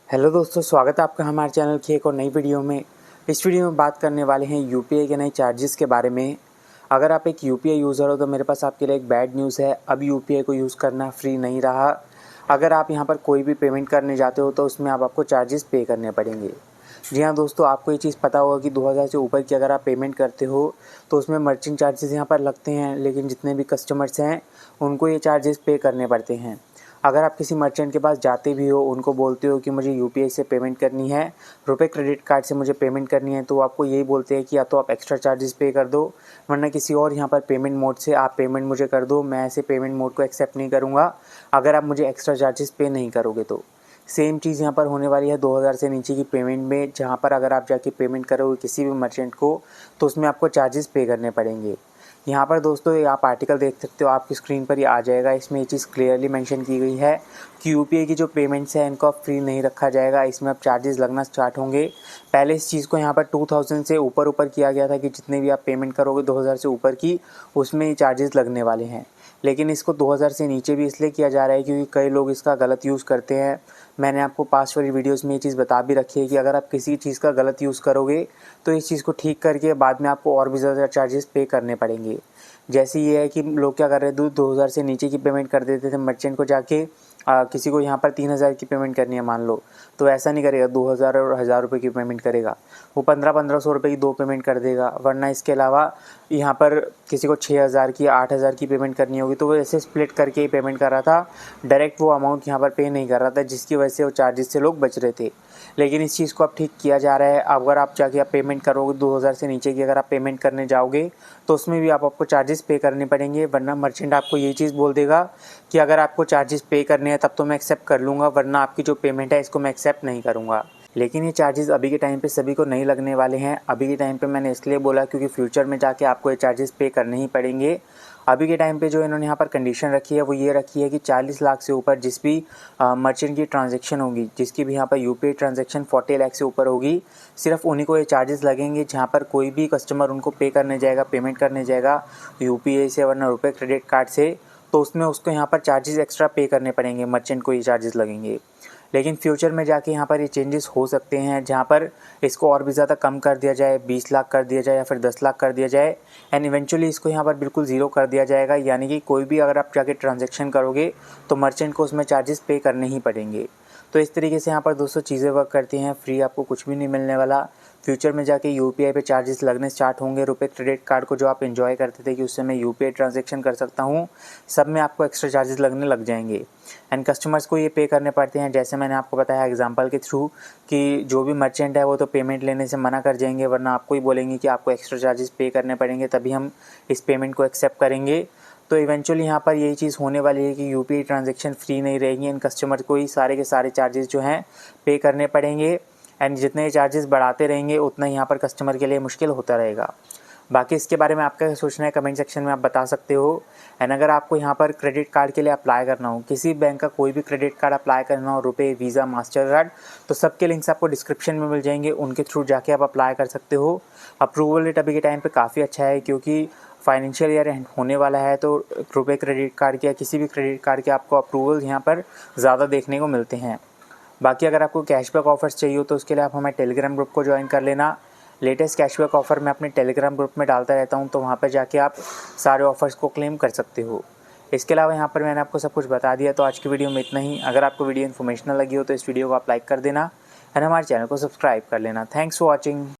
Hello दोस्तों, स्वागत है आपका हमारे चैनल की एक और नई वीडियो में। इस वीडियो में बात करने वाले हैं यूपीआई के नए चार्जेस के बारे में। अगर आप एक यूपीआई यूज़र हो तो मेरे पास आपके लिए एक बैड न्यूज़ है। अब यूपीआई को यूज़ करना फ्री नहीं रहा। अगर आप यहां पर कोई भी पेमेंट करने जाते हो तो उसमें आपको चार्जेस पे करने पड़ेंगे। जी हाँ दोस्तों, आपको ये चीज़ पता होगा कि 2000 से ऊपर की अगर आप पेमेंट करते हो तो उसमें मर्चेंट चार्जेस यहाँ पर लगते हैं, लेकिन जितने भी कस्टमर्स हैं उनको ये चार्जेस पे करने पड़ते हैं। अगर आप किसी मर्चेंट के पास जाते भी हो, उनको बोलते हो कि मुझे यूपीआई से पेमेंट करनी है, रुपए क्रेडिट कार्ड से मुझे पेमेंट करनी है, तो आपको यही बोलते हैं कि या तो आप एक्स्ट्रा चार्जेस पे कर दो, वरना किसी और यहाँ पर पेमेंट मोड से आप पेमेंट मुझे कर दो। मैं ऐसे पेमेंट मोड को एक्सेप्ट नहीं करूँगा अगर आप मुझे एक्स्ट्रा चार्जेस पे नहीं करोगे तो। सेम चीज़ यहाँ पर होने वाली है 2000 से नीचे की पेमेंट में, जहाँ पर अगर आप जाके पेमेंट करोगे किसी भी मर्चेंट को तो उसमें आपको चार्जेस पे करने पड़ेंगे। यहाँ पर दोस्तों ये आप आर्टिकल देख सकते हो, आपकी स्क्रीन पर ही आ जाएगा। इसमें ये चीज़ क्लियरली मेंशन की गई है कि यूपीआई की जो पेमेंट्स हैं इनको अब फ्री नहीं रखा जाएगा, इसमें अब चार्जेस लगना स्टार्ट होंगे। पहले इस चीज़ को यहाँ पर 2000 से ऊपर किया गया था कि जितने भी आप पेमेंट करोगे 2000 से ऊपर की, उसमें ही चार्जेस लगने वाले हैं। लेकिन इसको 2000 से नीचे भी इसलिए किया जा रहा है क्योंकि कई लोग इसका गलत यूज़ करते हैं। मैंने आपको पास्ट वाली वीडियोज़ में ये चीज़ बता भी रखी है कि अगर आप किसी चीज़ का गलत यूज़ करोगे तो इस चीज़ को ठीक करके बाद में आपको और भी ज़्यादा चार्जेस पे करने पड़ेंगे। जैसे ये है कि लोग क्या कर रहे थे, 2000 से नीचे की पेमेंट कर देते थे मर्चेंट को जाके। किसी को यहाँ पर 3000 की पेमेंट करनी है मान लो, तो ऐसा नहीं करेगा 2000 और 1000 रुपये की पेमेंट करेगा, वो 1500 रुपये की 2 पेमेंट कर देगा। वरना इसके अलावा यहाँ पर किसी को 6000 की 8000 की पेमेंट करनी होगी तो वो ऐसे स्प्लिट करके ही पेमेंट कर रहा था, डायरेक्ट वो अमाउंट यहाँ पर पे नहीं कर रहा था, जिसकी वजह से वो चार्जेस से लोग बच रहे थे। लेकिन इस चीज़ को अब ठीक किया जा रहा है। अगर आप जाके आप पेमेंट करोगे 2000 से नीचे की अगर आप पेमेंट करने जाओगे तो उसमें भी आपको चार्जेस पे करने पड़ेंगे, वरना मर्चेंट आपको यही चीज़ बोल देगा कि अगर आपको चार्जेस पे करने हैं तब तो मैं एक्सेप्ट कर लूँगा, वरना आपकी जो पेमेंट है इसको मैं एक्सेप्ट नहीं करूँगा। लेकिन ये चार्जेस अभी के टाइम पे सभी को नहीं लगने वाले हैं। अभी के टाइम पे मैंने इसलिए बोला क्योंकि फ्यूचर में जाके आपको ये चार्जेस पे करने ही पड़ेंगे। अभी के टाइम पे जो इन्होंने यहाँ पर कंडीशन रखी है वो ये रखी है कि 40 लाख से ऊपर जिस भी मर्चेंट की ट्रांजैक्शन होगी, जिसकी भी यहाँ पर यूपीआई ट्रांजैक्शन 40 लाख से ऊपर होगी, सिर्फ उन्हीं को ये चार्जेस लगेंगे। जहाँ पर कोई भी कस्टमर उनको पे करने जाएगा, पेमेंट करने जाएगा यूपीआई से वरना रुपये क्रेडिट कार्ड से, तो उसमें उसको यहाँ पर चार्जेस एक्स्ट्रा पे करने पड़ेंगे, मर्चेंट को ये चार्जेस लगेंगे। लेकिन फ्यूचर में जाके यहाँ पर ये चेंजेस हो सकते हैं, जहाँ पर इसको और भी ज़्यादा कम कर दिया जाए, 20 लाख कर दिया जाए या फिर 10 लाख कर दिया जाए, एंड इवेंचुअली इसको यहाँ पर बिल्कुल ज़ीरो कर दिया जाएगा। यानी कि कोई भी अगर आप जाके ट्रांजैक्शन करोगे तो मर्चेंट को उसमें चार्जेस पे करने ही पड़ेंगे। तो इस तरीके से यहाँ पर दोस्तों चीज़ें वर्क करती हैं। फ्री आपको कुछ भी नहीं मिलने वाला। फ्यूचर में जाके यूपीआई पे चार्जेस लगने स्टार्ट होंगे। रुपए क्रेडिट कार्ड को जो आप एंजॉय करते थे कि उससे मैं यूपीआई ट्रांजैक्शन कर सकता हूँ, सब में आपको एक्स्ट्रा चार्जेस लगने लग जाएंगे। एंड कस्टमर्स को ये पे करने पड़ते हैं, जैसे मैंने आपको बताया एग्जांपल के थ्रू कि जो भी मर्चेंट है वो तो पेमेंट लेने से मना कर जाएंगे, वरना आपको ही बोलेंगे कि आपको एक्स्ट्रा चार्जेस पे करने पड़ेंगे, तभी हम इस पेमेंट को एक्सेप्ट करेंगे। तो इवेंचुअली यहाँ पर यही चीज़ होने वाली है कि यूपीआई ट्रांजैक्शन फ्री नहीं रहेगी, इन कस्टमर को ही सारे के सारे चार्जेस जो हैं पे करने पड़ेंगे। एंड जितने चार्जेस बढ़ाते रहेंगे उतना यहाँ पर कस्टमर के लिए मुश्किल होता रहेगा। बाकी इसके बारे में आपका क्या सोचना है कमेंट सेक्शन में आप बता सकते हो। एंड अगर आपको यहाँ पर क्रेडिट कार्ड के लिए अप्लाई करना हो, किसी बैंक का कोई भी क्रेडिट कार्ड अप्लाई करना हो, रुपए, वीज़ा, मास्टर कार्ड, तो सबके लिंक्स आपको डिस्क्रिप्शन में मिल जाएंगे, उनके थ्रू जाके आप अप्लाई कर सकते हो। अप्रूवल रेट अभी के टाइम पे काफ़ी अच्छा है क्योंकि फाइनेंशियल ईयर होने वाला है, तो रुपए क्रेडिट कार्ड के या किसी भी क्रेडिट कार्ड के आपको अप्रूवल यहाँ पर ज़्यादा देखने को मिलते हैं। बाकी अगर आपको कैशबैक ऑफर्स चाहिए हो तो उसके लिए आप हमारे टेलीग्राम ग्रुप को ज्वाइन कर लेना। लेटेस्ट कैशबैक ऑफ़र मैं अपने टेलीग्राम ग्रुप में डालता रहता हूं, तो वहां पर जाके आप सारे ऑफ़र्स को क्लेम कर सकते हो। इसके अलावा यहाँ पर मैंने आपको सब कुछ बता दिया, तो आज की वीडियो में इतना ही। अगर आपको वीडियो इन्फॉर्मेशनल लगी हो तो इस वीडियो को आप लाइक कर देना और हमारे चैनल को सब्सक्राइब कर लेना। Thanks for watching.